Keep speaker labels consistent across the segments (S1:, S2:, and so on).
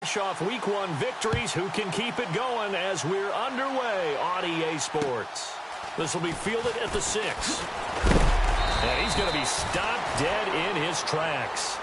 S1: Off Week 1 victories. Who can keep it going as we're underway on EA Sports? This will be fielded at the 6. And he's going to be stopped dead in his tracks.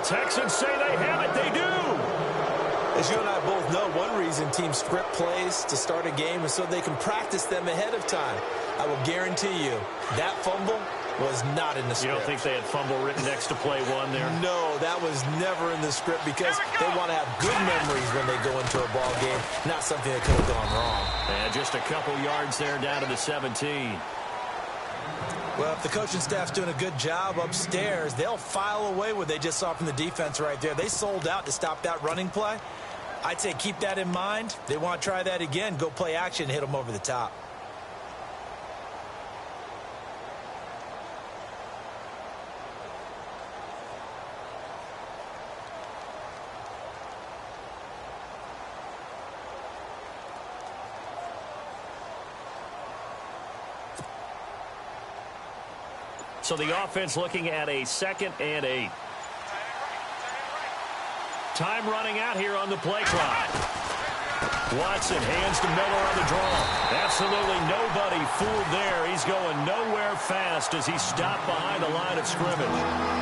S2: Texans say they have it. They do.
S3: As you and I both know, one reason teams script plays to start a game is so they can practice them ahead of time. I will guarantee you that fumble was not in the script.
S1: You don't think they had fumble written next to play one there?
S3: No, that was never in the script because they want to have good memories when they go into a ball game, not something that could have gone wrong.
S1: And just a couple yards there down to the 17.
S3: Well, if the coaching staff's doing a good job upstairs, they'll file away what they just saw from the defense right there. They sold out to stop that running play. I'd say keep that in mind. They want to try that again, go play action, hit them over the top.
S1: So the offense looking at a 2nd and 8. Time running out here on the play clock. Watson hands to Miller on the draw. Absolutely nobody fooled there. He's going nowhere fast as he's stopped behind the line of scrimmage.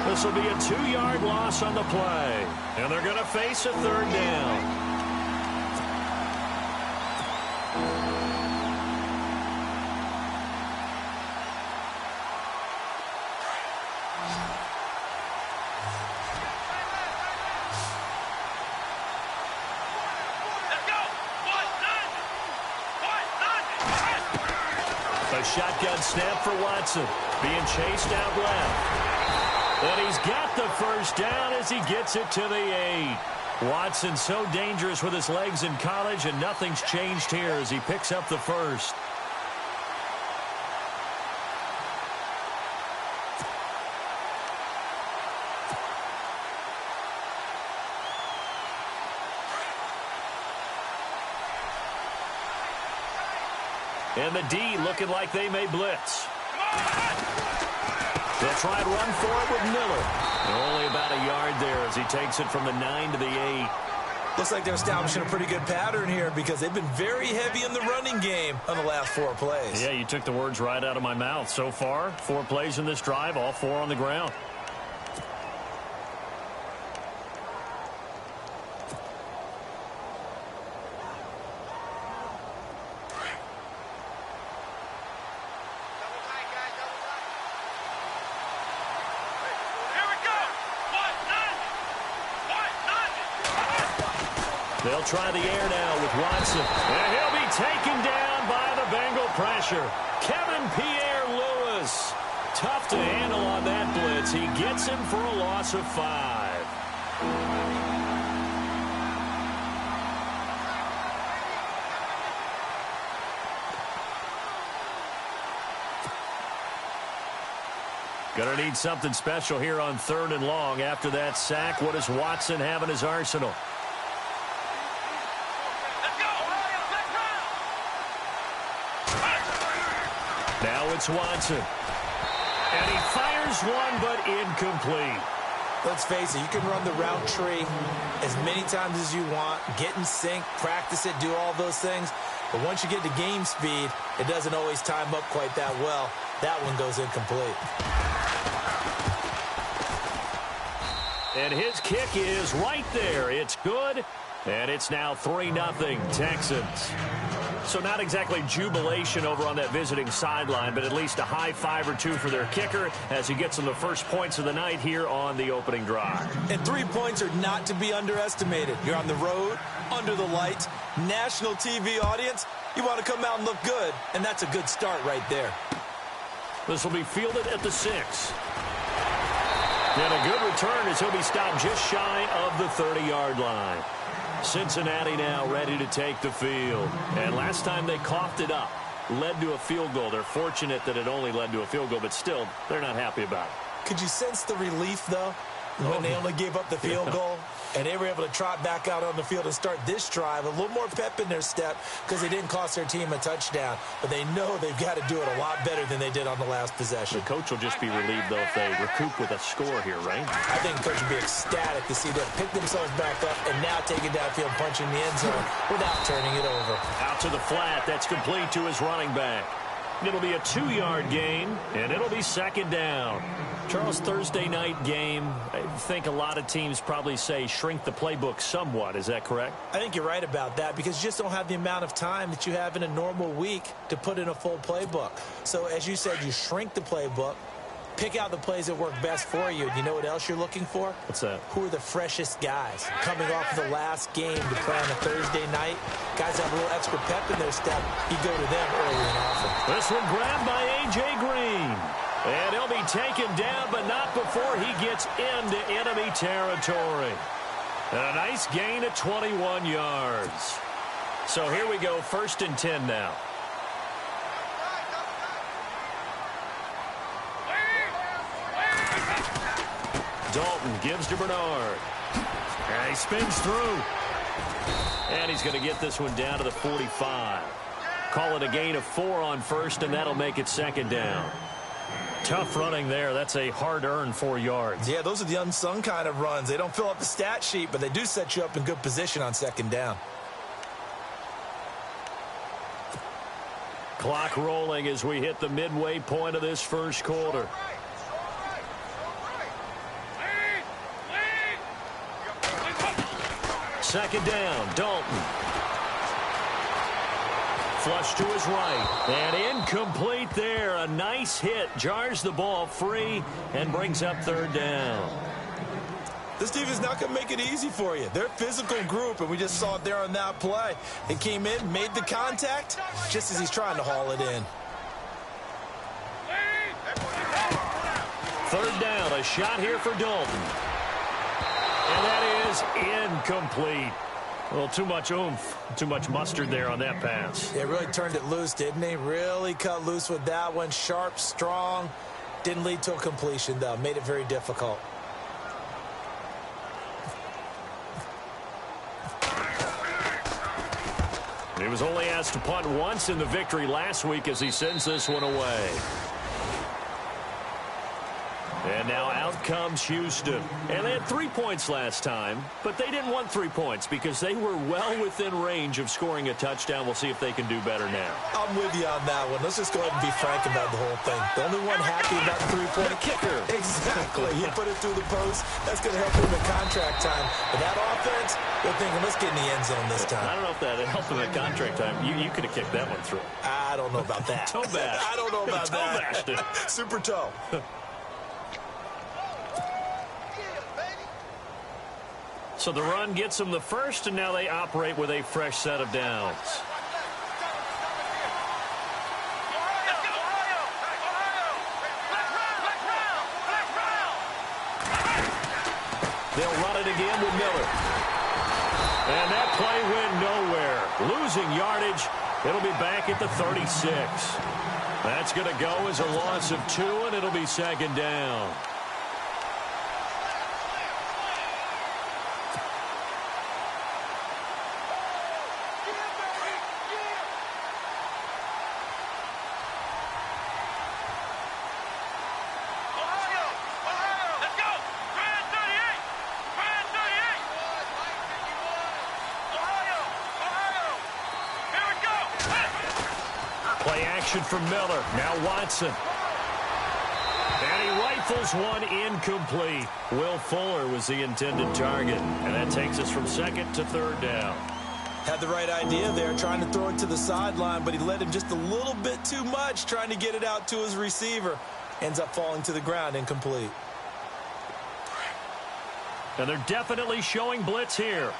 S1: This will be a 2-yard loss on the play. And they're going to face a 3rd down. Shotgun snap for Watson. Being chased out left. And he's got the first down as he gets it to the 8. Watson so dangerous with his legs in college, and nothing's changed here as he picks up the first. And the D looking like they may blitz. They'll try and run for it with Miller. Only about a yard there as he takes it from the 9 to the 8.
S3: Looks like they're establishing a pretty good pattern here because they've been very heavy in the running game on the last 4 plays.
S1: Yeah, you took the words right out of my mouth. So far, 4 plays in this drive, all 4 on the ground. They'll try the air now with Watson. And he'll be taken down by the Bengal pressure. Kevin Pierre-Louis. Tough to handle on that blitz. He gets him for a loss of 5. Gonna need something special here on 3rd and long. After that sack, what does Watson have in his arsenal? Now it's Watson. And he fires one, but incomplete.
S3: Let's face it, you can run the route tree as many times as you want, get in sync, practice it, do all those things. But once you get to game speed, it doesn't always time up quite that well. That one goes incomplete.
S1: And his kick is right there. It's good, and it's now 3-0 Texans. So not exactly jubilation over on that visiting sideline, but at least a high 5 or 2 for their kicker as he gets them the first points of the night here on the opening drive.
S3: And 3 points are not to be underestimated. You're on the road, under the lights, national TV audience. You want to come out and look good, and that's a good start right there.
S1: This will be fielded at the 6. And a good return as he'll be stopped just shy of the 30-yard line. Cincinnati now ready to take the field. And last time they coughed it up, led to a field goal. They're fortunate that it only led to a field goal, but still, they're not happy about it.
S3: Could you sense the relief, though, when they only gave up the field goal? And they were able to trot back out on the field and start this drive. A little more pep in their step because they didn't cost their team a touchdown. But they know they've got to do it a lot better than they did on the last possession.
S1: The coach will just be relieved, though, if they recoup with a score here, right?
S3: I think the coach would be ecstatic to see them pick themselves back up and now take it downfield, punching the end zone without turning it over.
S1: Out to the flat. That's complete to his running back. It'll be a 2-yard gain, and it'll be second down. Charles, Thursday night game, I think a lot of teams probably say shrink the playbook somewhat. Is that correct?
S3: I think you're right about that because you just don't have the amount of time that you have in a normal week to put in a full playbook. So, as you said, you shrink the playbook, pick out the plays that work best for you. And you know what else you're looking for?
S1: What's that?
S3: Who are the freshest guys coming off of the last game to play on a Thursday night? Guys have a little extra pep in their step. You go to them early and often.
S1: This one grabbed by A.J. Green. And he'll be taken down, but not before he gets into enemy territory. And a nice gain of 21 yards. So here we go, 1st and 10 now. Dalton gives to Bernard. And he spins through. And he's going to get this one down to the 45. Call it a gain of 4 on 1st, and that'll make it 2nd down. Tough running there. That's a hard-earned 4 yards.
S3: Yeah, those are the unsung kind of runs. They don't fill up the stat sheet, but they do set you up in good position on 2nd down.
S1: Clock rolling as we hit the midway point of this first quarter. Second down, Dalton. Flush to his right. And incomplete there. A nice hit. Jars the ball free and brings up 3rd down.
S3: This team is not going to make it easy for you. They're a physical group, and we just saw it there on that play. He came in, made the contact, just as he's trying to haul it in.
S1: 3rd down, a shot here for Dalton. And that is incomplete. A little too much oomph, too much mustard there on that pass.
S3: Yeah, really turned it loose, didn't he? Really cut loose with that one. Sharp, strong. Didn't lead to a completion, though. Made it very difficult.
S1: He was only asked to punt once in the victory last week as he sends this one away. And now out comes Houston. And they had 3 points last time, but they didn't want 3 points because they were well within range of scoring a touchdown. We'll see if they can do better now.
S3: I'm with you on that one. Let's just go ahead and be frank about the whole thing. The only one happy about the 3-point
S1: kicker.
S3: Exactly. He put it through the post. That's going to help him in contract time. But that offense, they're thinking, let's get in the end zone this time.
S1: I don't know if that helped him at contract time. You could have kicked that one through.
S3: I don't know about that.
S1: Toe bash.
S3: I don't know about
S1: toe
S3: that.
S1: Bashed it.
S3: Super toe.
S1: So the run gets them the first, and now they operate with a fresh set of downs. They'll run it again with Miller. And that play went nowhere. Losing yardage. It'll be back at the 36. That's going to go as a loss of 2, and it'll be 2nd down. Play action from Miller. Now Watson. And he rifles one incomplete. Will Fuller was the intended target. And that takes us from 2nd to 3rd down.
S3: Had the right idea there, trying to throw it to the sideline, but he led him just a little bit too much, trying to get it out to his receiver. Ends up falling to the ground, incomplete.
S1: And they're definitely showing blitz here.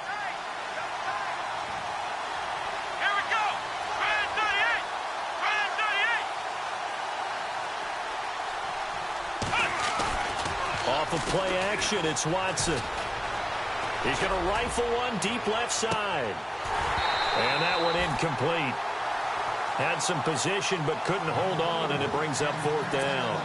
S1: off of play action. It's Watson. He's going to rifle one deep left side. And that one incomplete. Had some position but couldn't hold on, and it brings up 4th down.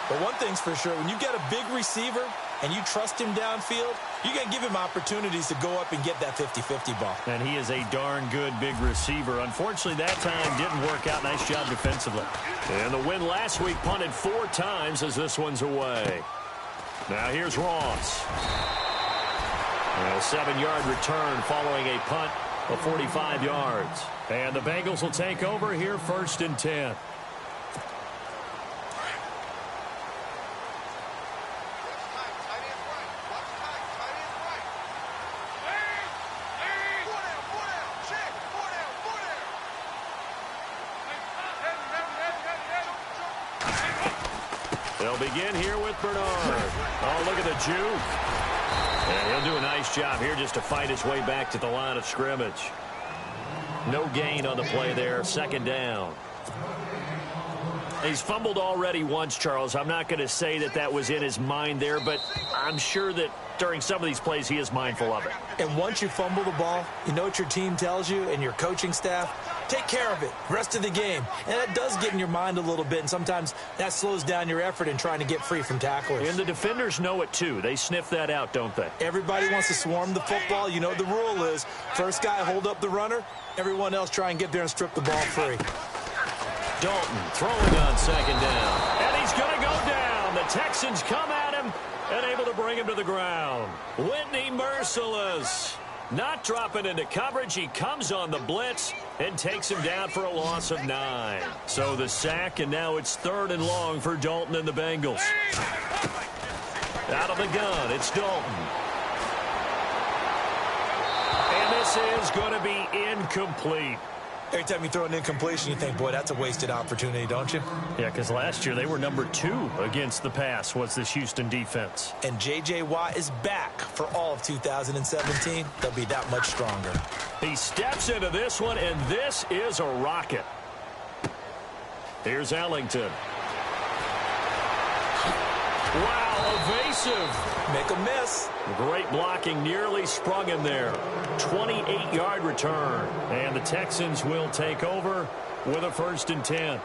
S3: But one thing's for sure, when you get a big receiver and you trust him downfield, you're going to give him opportunities to go up and get that 50-50 ball.
S1: And he is a darn good big receiver. Unfortunately, that time didn't work out. Nice job defensively. And the win last week punted 4 times as this one's away. Now here's Ross. A 7-yard return following a punt of 45 yards. And the Bengals will take over here 1st and 10. They'll begin here with Bernard. Oh, look at the juke. And he'll do a nice job here just to fight his way back to the line of scrimmage. No gain on the play there. 2nd down. He's fumbled already once, Charles. I'm not going to say that that was in his mind there, but I'm sure that during some of these plays he is mindful of it.
S3: And once you fumble the ball, you know what your team tells you and your coaching staff? Take care of it rest of the game. And that does get in your mind a little bit, and sometimes that slows down your effort in trying to get free from tacklers.
S1: And the defenders know it too. They sniff that out, don't they?
S3: Everybody wants to swarm the football. You know the rule is first guy hold up the runner, everyone else try and get there and strip the ball free.
S1: Dalton throwing on 2nd down. And he's going to go down. The Texans come at him and able to bring him to the ground. Whitney merciless. Not dropping into coverage. He comes on the blitz and takes him down for a loss of 9. So the sack, and now it's 3rd and long for Dalton and the Bengals. Out of the gun, it's Dalton. And this is going to be incomplete.
S3: Every time you throw an incompletion, you think, boy, that's a wasted opportunity, don't you?
S1: Yeah, because last year they were number 2 against the pass, was this Houston defense.
S3: And J.J. Watt is back for all of 2017. They'll be that much stronger.
S1: He steps into this one, and this is a rocket. Here's Ellington. Wow, evasive.
S3: Make a miss.
S1: Great blocking, nearly sprung him there. 28-yard return. And the Texans will take over with a 1st and 10.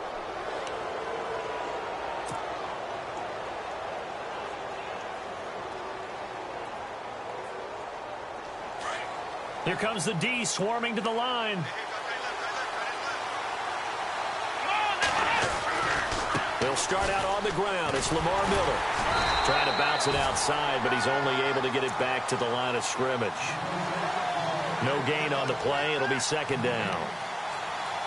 S1: Here comes the D swarming to the line. They'll start out on the ground. It's Lamar Miller. Trying to bounce it outside, but he's only able to get it back to the line of scrimmage. No gain on the play. It'll be 2nd down.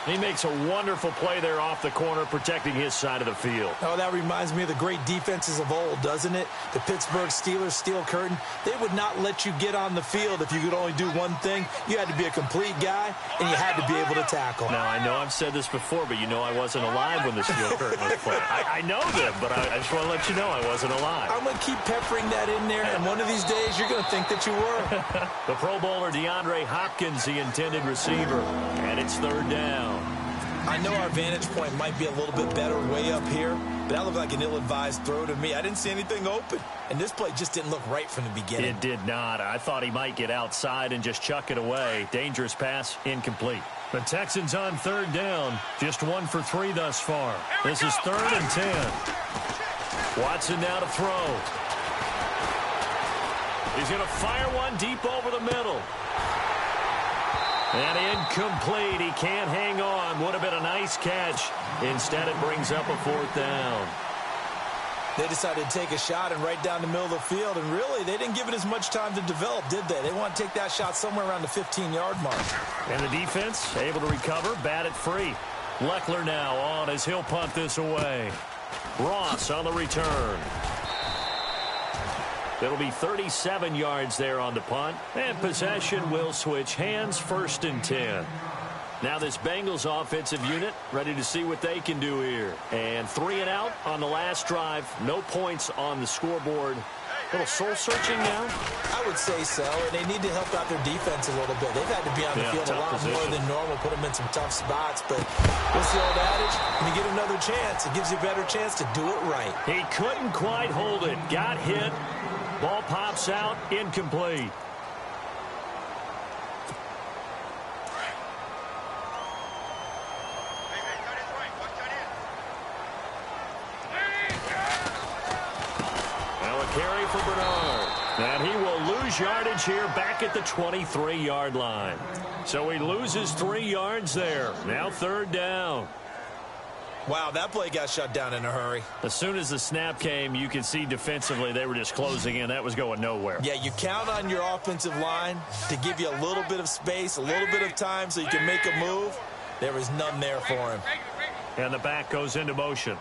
S1: He makes a wonderful play there off the corner, protecting his side of the field.
S3: Oh, that reminds me of the great defenses of old, doesn't it? The Pittsburgh Steelers steel curtain. They would not let you get on the field if you could only do one thing. You had to be a complete guy, and you had to be able to tackle.
S1: Now, I know I've said this before, but you know I wasn't alive when the steel curtain was played. I know them, but I just want to let you know I wasn't alive.
S3: I'm going to keep peppering that in there, and one of these days you're going to think that you were.
S1: The Pro Bowler DeAndre Hopkins, the intended receiver, and it's 3rd down.
S3: I know our vantage point might be a little bit better way up here, but that looked like an ill-advised throw to me. I didn't see anything open, and this play just didn't look right from the beginning.
S1: It did not. I thought he might get outside and just chuck it away. Dangerous pass, incomplete. The Texans on 3rd down, just 1 for 3 thus far. This is 3rd and 10. Watson now to throw. He's going to fire one deep over the middle. And incomplete. He can't hang on. Would have been a nice catch. Instead, it brings up a 4th down.
S3: They decided to take a shot and right down the middle of the field, and really, they didn't give it as much time to develop, did they? They want to take that shot somewhere around the 15-yard mark.
S1: And the defense able to recover, bat it free. Leckler now on as he'll punt this away. Ross on the return. It'll be 37 yards there on the punt. And possession will switch hands, 1st and 10. Now this Bengals offensive unit ready to see what they can do here. And 3 and out on the last drive. No points on the scoreboard little soul-searching now?
S3: I would say so, and they need to help out their defense a little bit. They've had to be on the field a lot more than normal, put them in some tough spots. But what's the old adage? When you get another chance, it gives you a better chance to do it right.
S1: He couldn't quite hold it. Got hit. Ball pops out. Incomplete. Now a carry for Bernard. And he will lose yardage here back at the 23-yard line. So he loses 3 yards there. Now 3rd down.
S3: Wow, that play got shut down in a hurry.
S1: As soon as the snap came, you could see defensively they were just closing in. That was going nowhere.
S3: Yeah, you count on your offensive line to give you a little bit of space, a little bit of time so you can make a move. There was none there for him.
S1: And the back goes into motion.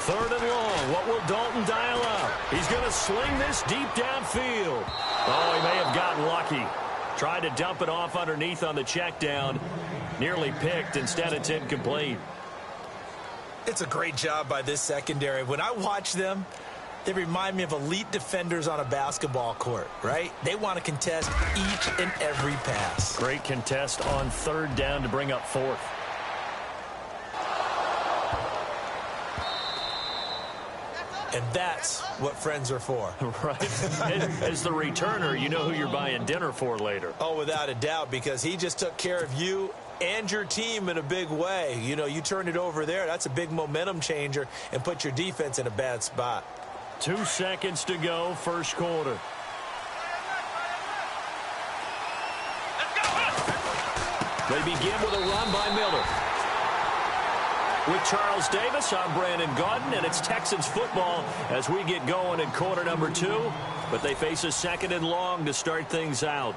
S1: 3rd and long. What will Dalton dial up? He's going to sling this deep downfield. Oh, he may have gotten lucky. Tried to dump it off underneath on the check down. Nearly picked. Instead, it's incomplete.
S3: It's a great job by this secondary. When I watch them, they remind me of elite defenders on a basketball court, right? They want to contest each and every pass.
S1: Great contest on 3rd down to bring up 4th.
S3: And that's what friends are for.
S1: Right. As the returner, you know who you're buying dinner for later.
S3: Oh, without a doubt, because he just took care of you and your team in a big way. You know, you turn it over there, that's a big momentum changer and put your defense in a bad spot.
S1: 2 seconds to go, 1st quarter. They begin with a run by Miller. With Charles Davis, I'm Brandon Gaudin, and it's Texans football as we get going in quarter number 2. But they face a 2nd and long to start things out.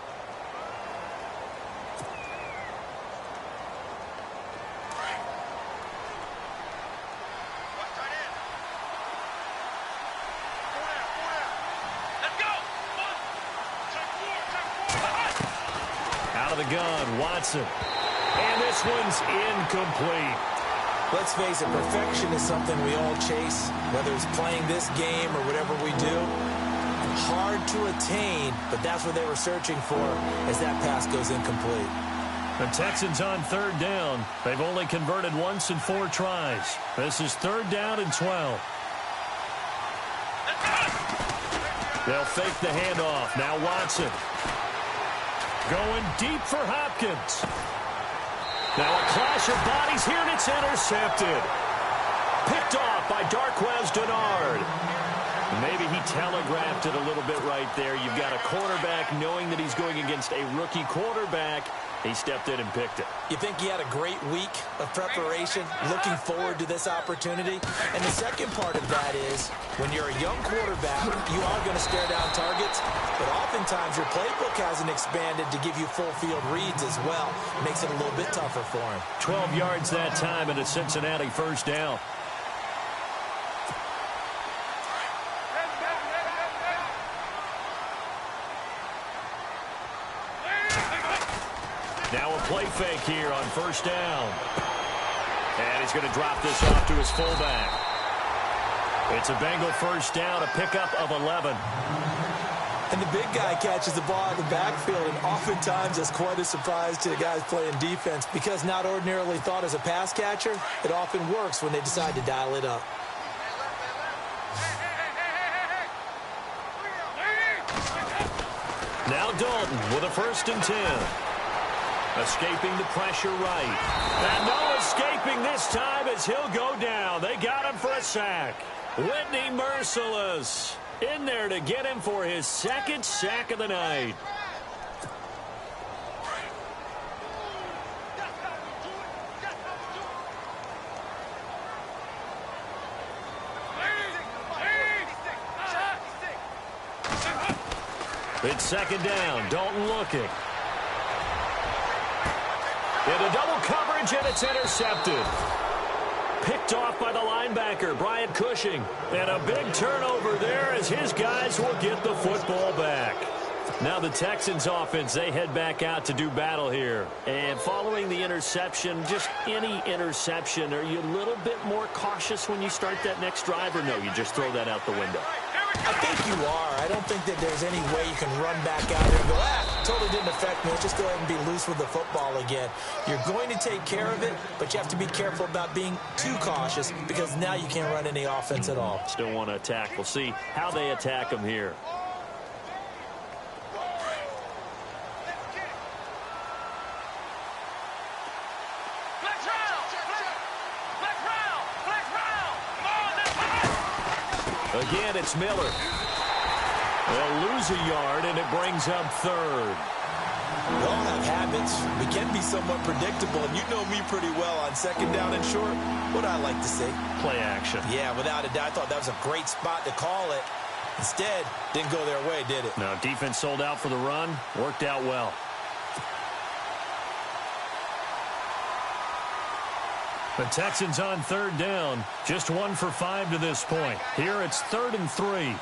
S1: Out of the gun, Watson. And this one's incomplete.
S3: Let's face it, perfection is something we all chase, whether it's playing this game or whatever we do. Hard to attain, but that's what they were searching for as that pass goes incomplete.
S1: The Texans on 3rd down. They've only converted once in 4 tries. This is 3rd down and 12. They'll fake the handoff. Now Watson. Going deep for Hopkins. Now a clash of bodies here, and it's intercepted. Picked off by Darquez Dennard. Maybe he telegraphed it a little bit right there. You've got a quarterback knowing that he's going against a rookie quarterback. He stepped in and picked it.
S3: You think he had a great week of preparation, looking forward to this opportunity? And the second part of that is, when you're a young quarterback, you are going to stare down targets, but oftentimes your playbook hasn't expanded to give you full field reads as well. Makes it a little bit tougher for him.
S1: 12 yards that time, and a Cincinnati 1st down. Now a play fake here on 1st down. And he's going to drop this off to his fullback. It's a Bengal 1st down, a pickup of 11.
S3: And the big guy catches the ball in the backfield, and oftentimes that's quite a surprise to the guys playing defense, because not ordinarily thought as a pass catcher, it often works when they decide to dial it up.
S1: Now Dalton with a 1st and 10. Escaping the pressure right. And no escaping this time as he'll go down. They got him for a sack. Whitney Merciless in there to get him for his 2nd sack of the night. It's 2nd down. Dalton looking. Into double coverage, and it's intercepted. Picked off by the linebacker, Bryant Cushing. And a big turnover there as his guys will get the football back. Now the Texans offense, they head back out to do battle here. And following the interception, just any interception, are you a little bit more cautious when you start that next drive, or no, you just throw that out the window?
S3: I think you are. I don't think that there's any way you can run back out there and go, totally didn't affect me. Let's just go ahead and be loose with the football again. You're going to take care of it, but you have to be careful about being too cautious because now you can't run any offense at all.
S1: Still want to attack. We'll see how they attack them here. Again, it's Miller. They'll lose a yard, and it brings up third.
S3: We all have habits. We can be somewhat predictable, and you know me pretty well on second down and short. What I like to see?
S1: Play action.
S3: Yeah, without a doubt. I thought that was a great spot to call it. Instead, didn't go their way, did it?
S1: No, defense sold out for the run. Worked out well. The Texans on third down. Just 1 for 5 to this point. Here it's 3rd and 3.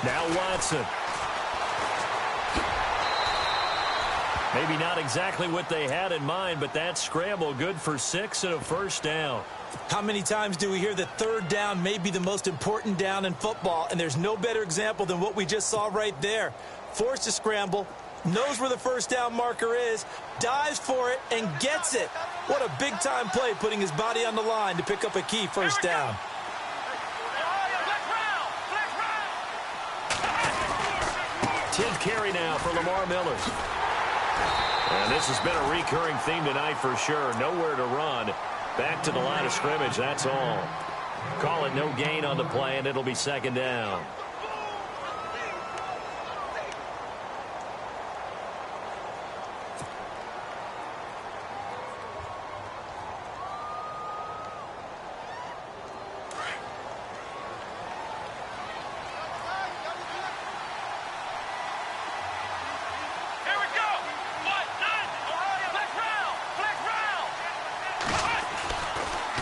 S1: Now Watson. Maybe not exactly what they had in mind, but that scramble good for 6 and a first down.
S3: How many times do we hear that third down may be the most important down in football, and there's no better example than what we just saw right there. Forced to scramble, knows where the first down marker is, dives for it, and gets it. What a big-time play, putting his body on the line to pick up a key first down.
S1: 10th carry now for Lamar Miller. And this has been a recurring theme tonight for sure. Nowhere to run. Back to the line of scrimmage, that's all. Call it no gain on the play, and it'll be second down.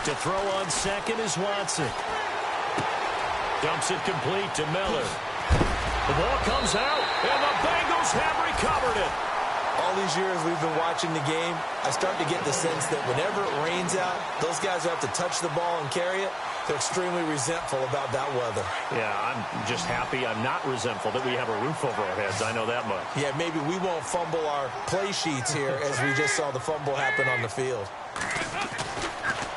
S1: To throw on second is Watson. Dumps it complete to Miller. The ball comes out, and the Bengals have recovered it.
S3: All these years we've been watching the game, I start to get the sense that whenever it rains out, those guys who have to touch the ball and carry it, they're extremely resentful about that weather.
S1: Yeah, I'm just happy I'm not resentful that we have a roof over our heads. I know that much.
S3: Yeah, maybe we won't fumble our play sheets here as we just saw the fumble happen on the field.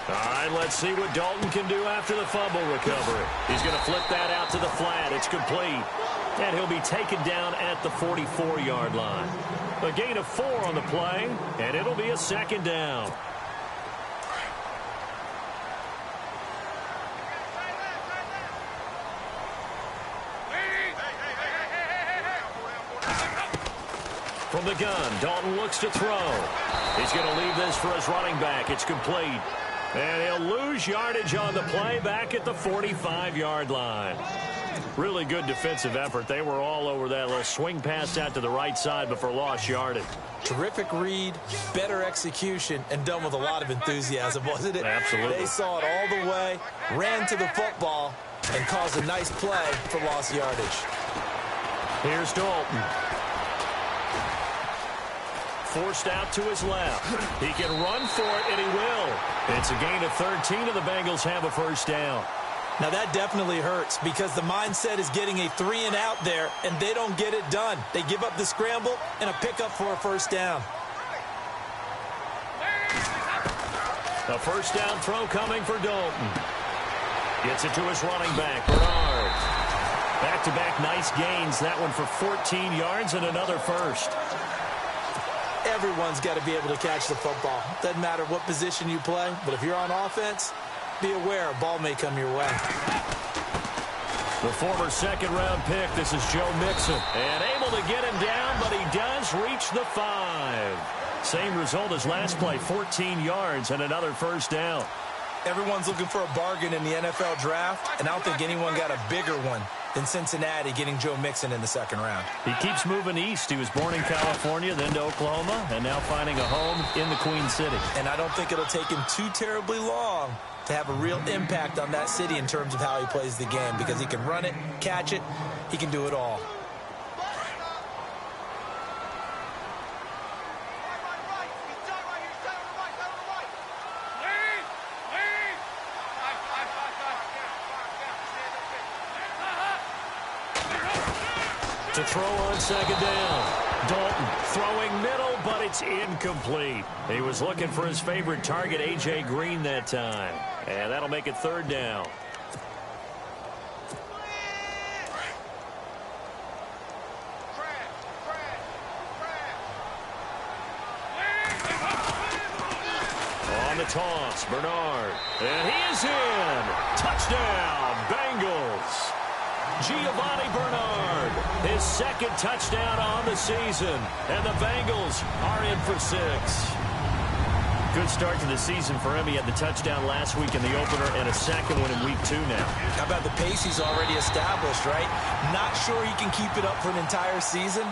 S1: All right, let's see what Dalton can do after the fumble recovery. He's going to flip that out to the flat. It's complete. And he'll be taken down at the 44-yard line. A gain of 4 on the play, and it'll be a second down. From the gun, Dalton looks to throw. He's going to leave this for his running back. It's complete. And he'll lose yardage on the play back at the 45-yard line. Really good defensive effort. They were all over that little swing pass out to the right side before lost yardage.
S3: Terrific read, better execution, and done with a lot of enthusiasm, wasn't it?
S1: Absolutely.
S3: They saw it all the way, ran to the football, and caused a nice play for lost yardage.
S1: Here's Dalton. Forced out to his left. He can run for it, and he will. It's a gain of 13, and the Bengals have a first down.
S3: Now, that definitely hurts because the mindset is getting a 3-and-out there, and they don't get it done. They give up the scramble and a pickup for a first down.
S1: A first down throw coming for Dalton. Gets it to his running back, Bernard. Back-to-back nice gains. That one for 14 yards and another first.
S3: Everyone's got to be able to catch the football. Doesn't matter what position you play, but if you're on offense, be aware a ball may come your way.
S1: The former second-round pick, this is Joe Mixon. And able to get him down, but he does reach the 5. Same result as last play, 14 yards and another first down.
S3: Everyone's looking for a bargain in the NFL draft, and I don't think anyone got a bigger one than Cincinnati getting Joe Mixon in the second round.
S1: He keeps moving east. He was born in California, then to Oklahoma, and now finding a home in the Queen City.
S3: And I don't think it'll take him too terribly long to have a real impact on that city in terms of how he plays the game, because he can run it, catch it, he can do it all.
S1: To throw on second down. Dalton throwing middle, but it's incomplete. He was looking for his favorite target, A.J. Green, that time. And that'll make it third down. On the toss, Bernard. And he is in. Touchdown, Bengals. Giovanni Bernard, his second touchdown on the season, and the Bengals are in for 6. Good start to the season for him. He had the touchdown last week in the opener and a second one in week 2 now.
S3: How about the pace he's already established, right? Not sure he can keep it up for an entire season,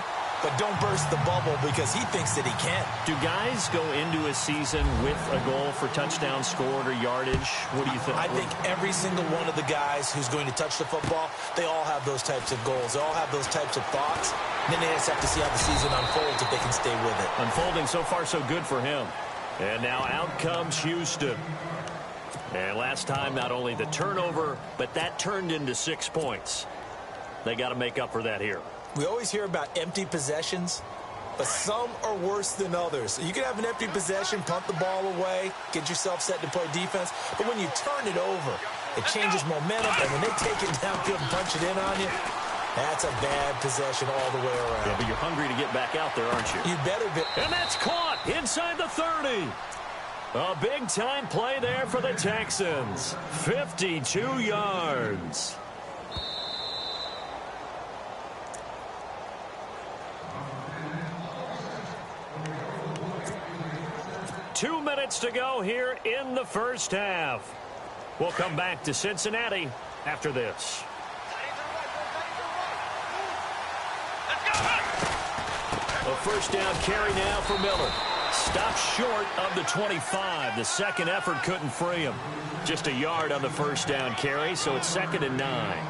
S3: but don't burst the bubble because he thinks that he can.
S1: Do guys go into a season with a goal for touchdown scored or yardage? What do you think?
S3: I think every single one of the guys who's going to touch the football, they all have those types of goals. They all have those types of thoughts. And then they just have to see how the season unfolds if they can stay with it.
S1: Unfolding so far so good for him. And now out comes Houston. And last time, not only the turnover, but that turned into 6 points. They got to make up for that here.
S3: We always hear about empty possessions, but some are worse than others. You can have an empty possession, punt the ball away, get yourself set to play defense, but when you turn it over, it changes momentum, and when they take it downfield and punch it in on you, that's a bad possession all the way around.
S1: Yeah, but you're hungry to get back out there, aren't you?
S3: You better be.
S1: And that's caught inside the 30. A big-time play there for the Texans. 52 yards. Two minutes to go here in the first half. We'll come back to Cincinnati after this. A first down carry now for Miller. Stopped short of the 25. The second effort couldn't free him. Just a yard on the first down carry, so it's 2nd and 9.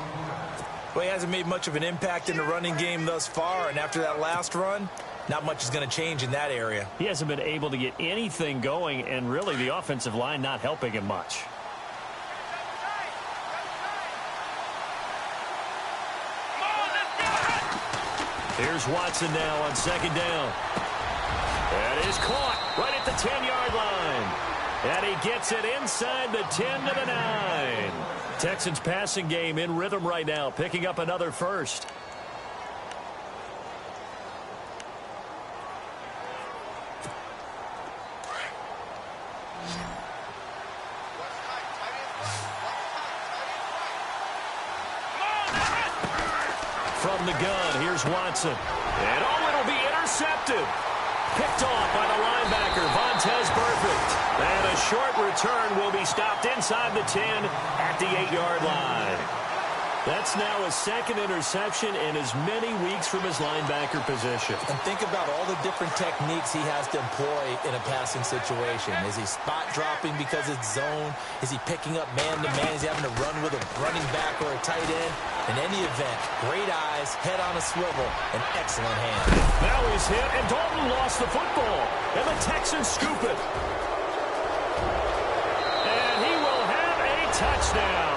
S3: Well, he hasn't made much of an impact in the running game thus far, and after that last run, not much is going to change in that area.
S1: He hasn't been able to get anything going, and really the offensive line not helping him much. Here's Watson now on second down. That is caught right at the 10-yard line. And he gets it inside the 10 to the 9. Texans passing game in rhythm right now, picking up another first. From the gun, here's Watson. And it'll be intercepted. Picked off by the linebacker, Vontaze Burfict. And a short return will be stopped inside the 10 at the 8-yard line. That's now his second interception in as many weeks from his linebacker position.
S3: And think about all the different techniques he has to employ in a passing situation. Is he spot dropping because it's zone? Is he picking up man-to-man? Is he having to run with a running back or a tight end? In any event, great eyes, head on a swivel, and excellent hands.
S1: Now he's hit, and Dalton lost the football. And the Texans scoop it. And he will have a touchdown.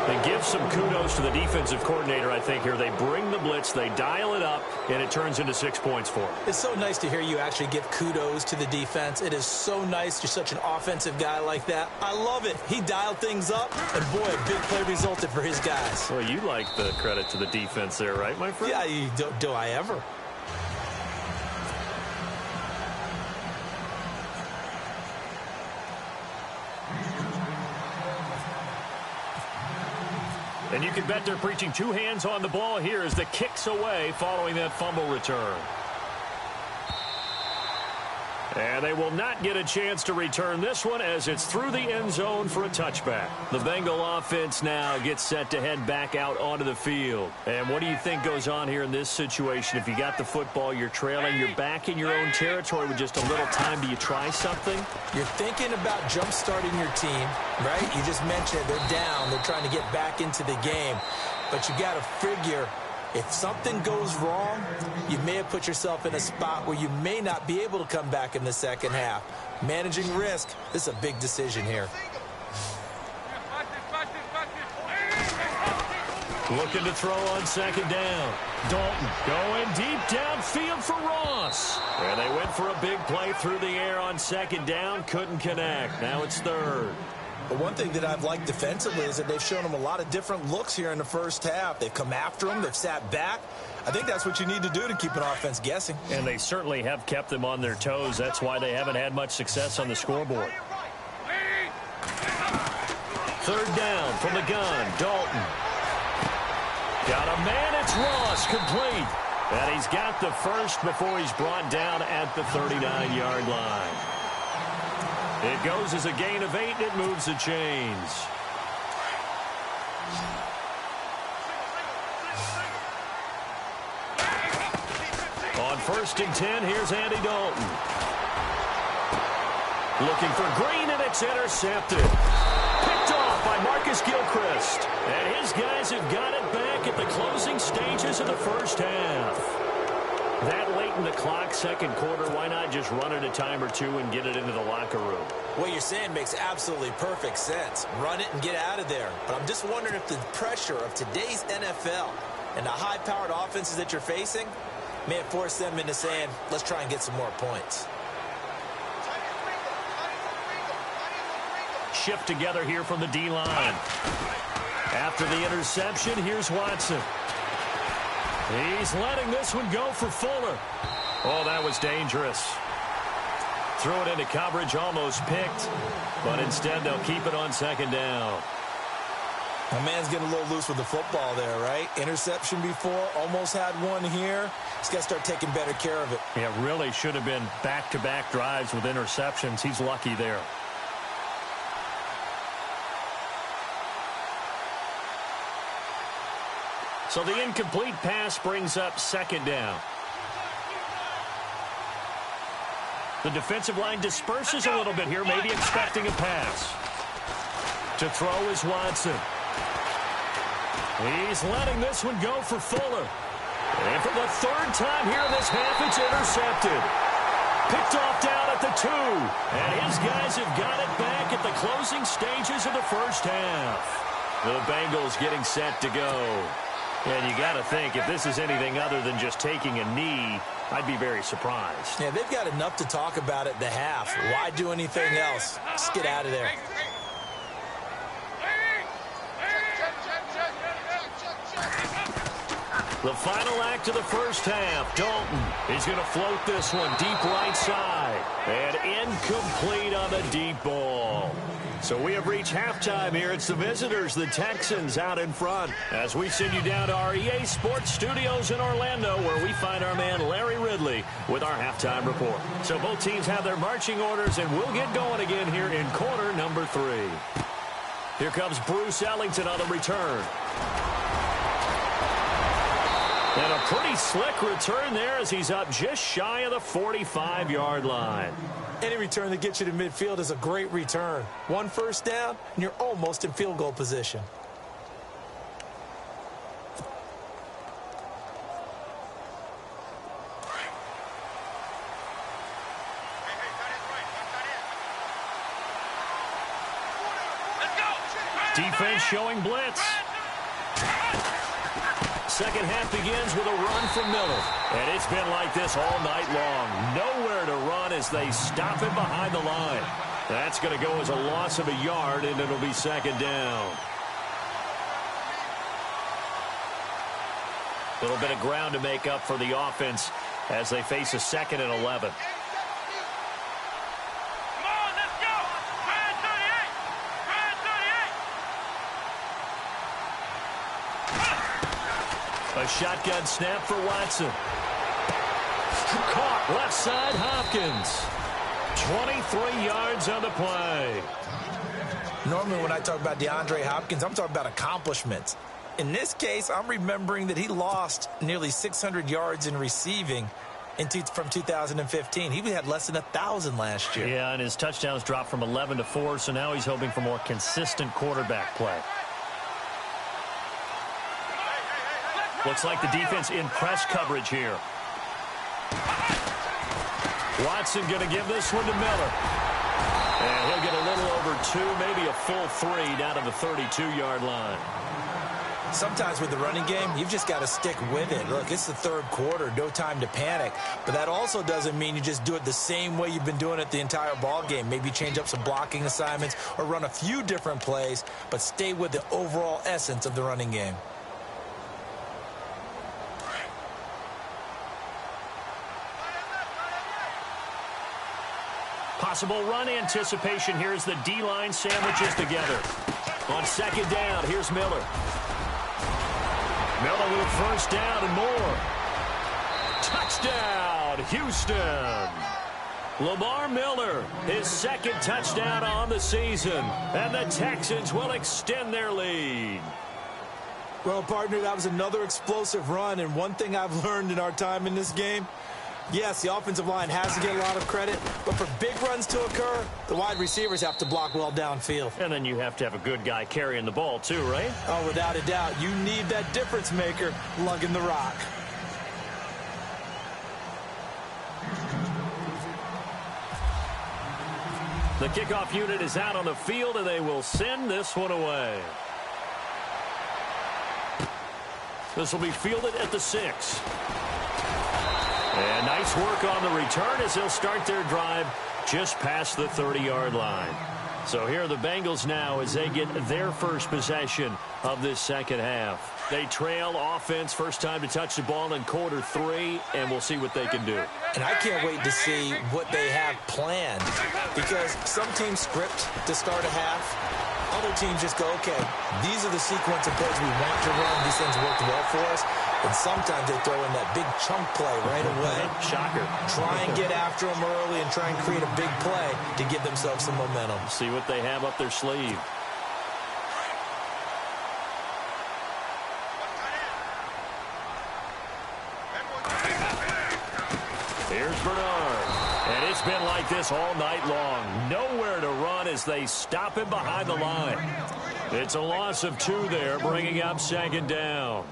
S1: They give some kudos to the defensive coordinator, I think, here. They bring the blitz, they dial it up, and it turns into 6 points for him.
S3: It's so nice to hear you actually give kudos to the defense. It is so nice. You're such an offensive guy like that. I love it. He dialed things up, and boy, a big play resulted for his guys.
S1: Well, you like the credit to the defense there, right, my friend?
S3: Yeah, do I ever?
S1: And you can bet they're preaching two hands on the ball here as the kick's away following that fumble return. And they will not get a chance to return this one as it's through the end zone for a touchback. The Bengal offense now gets set to head back out onto the field. And what do you think goes on here in this situation? If you got the football, you're trailing, you're back in your own territory with just a little time. Do you try something?
S3: You're thinking about jump-starting your team, right? You just mentioned they're down. They're trying to get back into the game. But you got to figure, if something goes wrong, you may have put yourself in a spot where you may not be able to come back in the second half. Managing risk, this is a big decision here.
S1: Looking to throw on second down. Dalton going deep downfield for Ross. And they went for a big play through the air on second down. Couldn't connect. Now it's third.
S3: But one thing that I've liked defensively is that they've shown them a lot of different looks here in the first half. They've come after them. They've sat back. I think that's what you need to do to keep an offense guessing.
S1: And they certainly have kept them on their toes. That's why they haven't had much success on the scoreboard. Third down from the gun. Dalton. Got a man. It's Ross. Complete. And he's got the first before he's brought down at the 39-yard line. It goes as a gain of 8, and it moves the chains. On 1st and 10, here's Andy Dalton. Looking for Green, and it's intercepted. Picked off by Marcus Gilchrist. And his guys have got it back at the closing stages of the first half. That late in the clock, second quarter, why not just run it a time or two and get it into the locker room?
S3: What you're saying makes absolutely perfect sense. Run it and get out of there. But I'm just wondering if the pressure of today's NFL and the high-powered offenses that you're facing may have forced them into saying, let's try and get some more points.
S1: Shift together here from the D-line. After the interception, here's Watson. He's letting this one go for Fuller. Oh, that was dangerous. Threw it into coverage, almost picked. But instead, they'll keep it on second down.
S3: My man's getting a little loose with the football there, right? Interception before, almost had one here. He's got to start taking better care of it.
S1: Yeah, really should have been back-to-back drives with interceptions. He's lucky there. So the incomplete pass brings up second down. The defensive line disperses a little bit here, maybe expecting a pass. To throw is Watson. He's letting this one go for Fuller. And for the third time here in this half, it's intercepted. Picked off down at the 2. And his guys have got it back at the closing stages of the first half. The Bengals getting set to go. And you got to think, if this is anything other than just taking a knee, I'd be very surprised.
S3: Yeah, they've got enough to talk about at the half. Why do anything else? Just get out of there.
S1: The final act of the first half. Dalton is going to float this one deep right side. And incomplete on the deep ball. So we have reached halftime here. It's the visitors, the Texans, out in front. As we send you down to our EA Sports Studios in Orlando, where we find our man Larry Ridley with our halftime report. So both teams have their marching orders, and we'll get going again here in quarter number 3. Here comes Bruce Ellington on the return. And a pretty slick return there as he's up just shy of the 45-yard line.
S3: Any return that gets you to midfield is a great return. 1 first down, and you're almost in field goal position.
S1: Defense showing blitz. Second half begins with a run from Miller. And it's been like this all night long. Nowhere to run as they stop him behind the line. That's going to go as a loss of a yard, and it'll be second down. A little bit of ground to make up for the offense as they face a 2nd and 11. A shotgun snap for Watson. Caught left side, Hopkins. 23 yards on the play.
S3: Normally when I talk about DeAndre Hopkins, I'm talking about accomplishments. In this case, I'm remembering that he lost nearly 600 yards in receiving from 2015. He had less than 1,000 last year.
S1: Yeah, and his touchdowns dropped from 11 to 4, so now he's hoping for more consistent quarterback play. Looks like the defense in press coverage here. Watson going to give this one to Miller. And he'll get a little over 2, maybe a full 3 down to the 32-yard line.
S3: Sometimes with the running game, you've just got to stick with it. Look, it's the third quarter, no time to panic. But that also doesn't mean you just do it the same way you've been doing it the entire ball game. Maybe change up some blocking assignments or run a few different plays, but stay with the overall essence of the running game.
S1: Possible run anticipation here as the D-line sandwiches together. On second down, here's Miller. Miller with first down and more. Touchdown, Houston. Lamar Miller, his second touchdown on the season. And the Texans will extend their lead.
S3: Well, partner, that was another explosive run. And one thing I've learned in our time in this game, yes, the offensive line has to get a lot of credit, but for big runs to occur, the wide receivers have to block well downfield.
S1: And then you have to have a good guy carrying the ball too, right?
S3: Oh, without a doubt. You need that difference maker lugging the rock.
S1: The kickoff unit is out on the field, and they will send this one away. This will be fielded at the 6. And nice work on the return as they'll start their drive just past the 30-yard line. So here are the Bengals now as they get their first possession of this second half. They trail offense, first time to touch the ball in quarter 3, and we'll see what they can do.
S3: And I can't wait to see what they have planned, because some teams script to start a half. Other teams just go, okay, these are the sequence of plays we want to run. These things worked well for us. And sometimes they throw in that big chunk play right away.
S1: Shocker.
S3: Try and get after them early and try and create a big play to give themselves some momentum.
S1: See what they have up their sleeve. Here's Bernard. And it's been like this all night long. Nowhere to run as they stop him behind the line. It's a loss of 2 there, bringing up second down.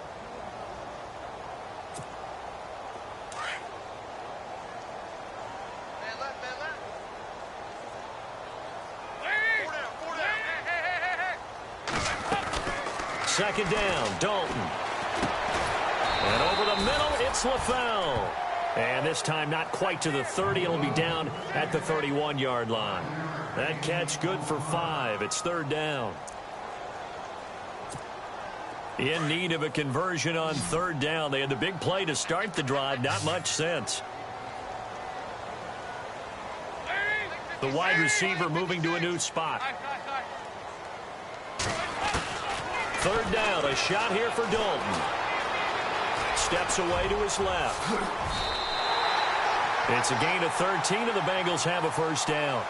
S1: Second down, Dalton. And over the middle, it's LaFell. And this time not quite to the 30. It'll be down at the 31-yard line. That catch good for 5. It's third down. In need of a conversion on third down. They had the big play to start the drive. Not much sense. The wide receiver moving to a new spot. Third down, a shot here for Dalton. Steps away to his left. It's a gain of 13, and the Bengals have a first down.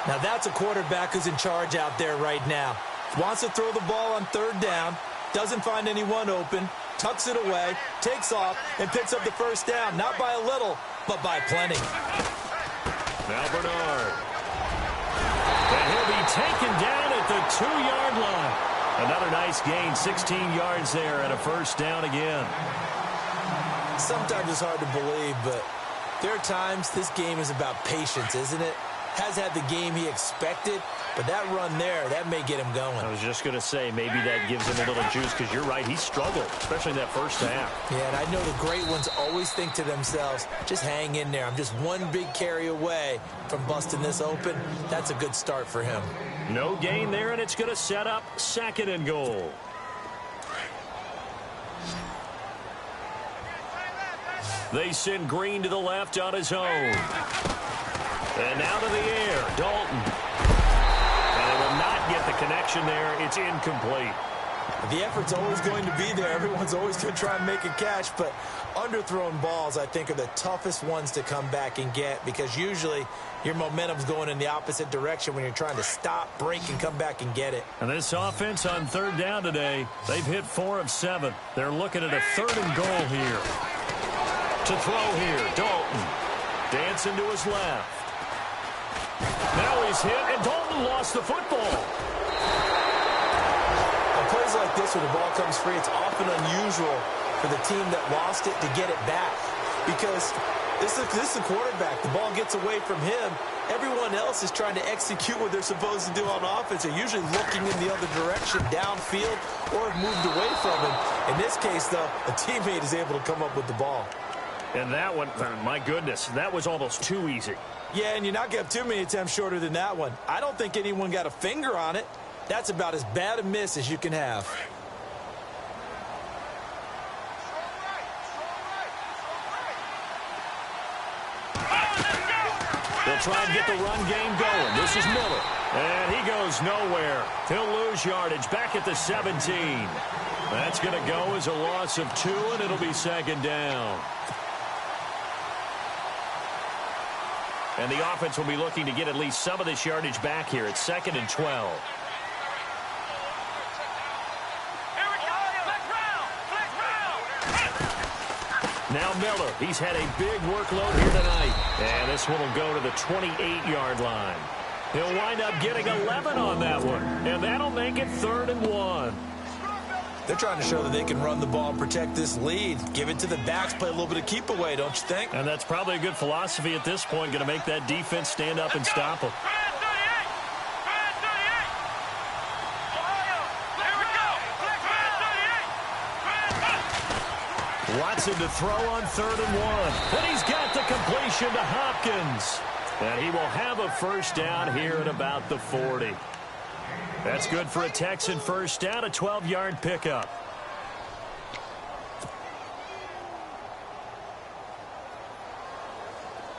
S3: Now that's a quarterback who's in charge out there right now. Wants to throw the ball on third down, doesn't find anyone open, tucks it away, takes off, and picks up the first down. Not by a little, but by plenty.
S1: Now Bernard. And he'll be taken down at the 2-yard line. Another nice gain, 16 yards there, and a first down again.
S3: Sometimes it's hard to believe, but there are times this game is about patience, isn't it? Has had the game he expected, but that run there, that may get him going.
S1: I was just going to say, maybe that gives him a little juice, because you're right, he struggled, especially in that first half.
S3: Yeah, and I know the great ones always think to themselves, just hang in there. I'm just one big carry away from busting this open. That's a good start for him.
S1: No gain there, and it's going to set up second and goal. They send Green to the left on his own. And now to the air, Dalton. And they will not get the connection there. It's incomplete.
S3: The effort's always going to be there. Everyone's always going to try and make a catch, but underthrown balls, I think, are the toughest ones to come back and get because usually your momentum's going in the opposite direction when you're trying to stop, break, and come back and get it.
S1: And this offense on third down today, they've hit 4 of 7. They're looking at a 3rd and goal here. To throw here, Dalton. Dancing to his left. Now he's hit, and Dalton lost the football.
S3: Plays like this where the ball comes free, it's often unusual for the team that lost it to get it back because this is the quarterback. The ball gets away from him. Everyone else is trying to execute what they're supposed to do on offense. They're usually looking in the other direction, downfield, or have moved away from him. In this case, though, a teammate is able to come up with the ball.
S1: And that one, my goodness, that was almost too easy.
S3: Yeah, and you're not going to have too many attempts shorter than that one. I don't think anyone got a finger on it. That's about as bad a miss as you can have.
S1: They'll try and get the run game going. This is Miller. And he goes nowhere. He'll lose yardage back at the 17. That's going to go as a loss of 2, and it'll be 2nd down. And the offense will be looking to get at least some of this yardage back here. It's 2nd and 12. Now Miller, he's had a big workload here tonight. And this one will go to the 28-yard line. He'll wind up getting 11 on that one. And that'll make it 3rd and 1.
S3: They're trying to show that they can run the ball and protect this lead. Give it to the backs, play a little bit of keep away, don't you think?
S1: And that's probably a good philosophy at this point, going to make that defense stand up and stop them. Watson to throw on 3rd and 1. And he's got the completion to Hopkins. And he will have a first down here at about the 40. That's good for a Texan first down, a 12-yard pickup.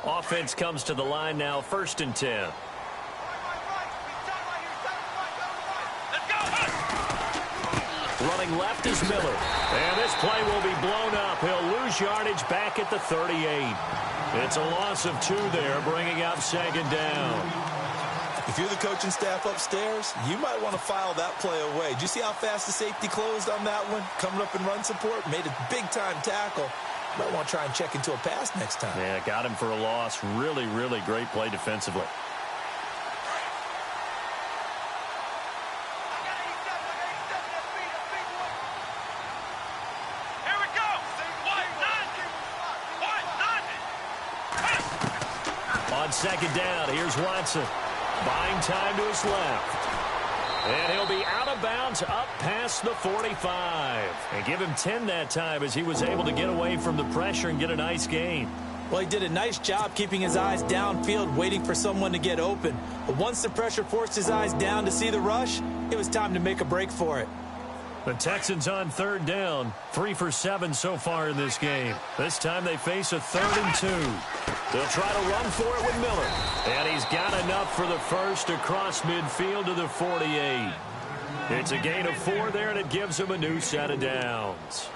S1: Offense comes to the line now, 1st and 10. Running left is Miller. And this play will be blown up. He'll lose yardage back at the 38. It's a loss of 2 there, bringing up 2nd down.
S3: If you're the coaching staff upstairs, you might want to file that play away. Did you see how fast the safety closed on that one? Coming up in run support, made a big-time tackle. You might want to try and check into a pass next time.
S1: Yeah, got him for a loss. Really, really great play defensively. On 2nd down, here's Watson. Buying time to his left. And he'll be out of bounds up past the 45. And give him 10 that time as he was able to get away from the pressure and get a nice gain.
S3: Well, he did a nice job keeping his eyes downfield, waiting for someone to get open. But once the pressure forced his eyes down to see the rush, it was time to make a break for it.
S1: The Texans on 3rd down, 3 for 7 so far in this game. This time they face a 3rd and 2. They'll try to run for it with Miller. And he's got enough for the first across midfield to the 48. It's a gain of 4 there, and it gives him a new set of downs.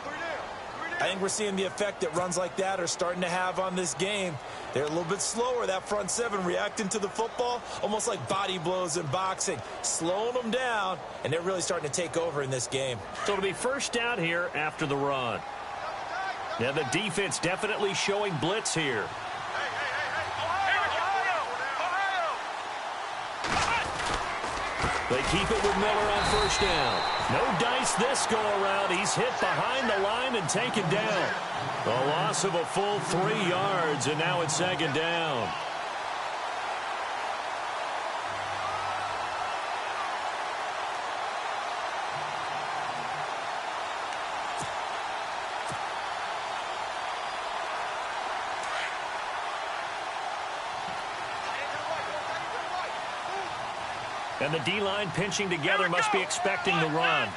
S3: I think we're seeing the effect that runs like that are starting to have on this game. They're a little bit slower, that front 7, reacting to the football, almost like body blows in boxing, slowing them down, and they're really starting to take over in this game.
S1: So it'll be first down here after the run. Yeah, the defense definitely showing blitz here. They keep it with Miller on first down. No dice this go-around. He's hit behind the line and taken down. A loss of a full 3 yards, and now it's 2nd down. And the D-line pinching together must be expecting the run.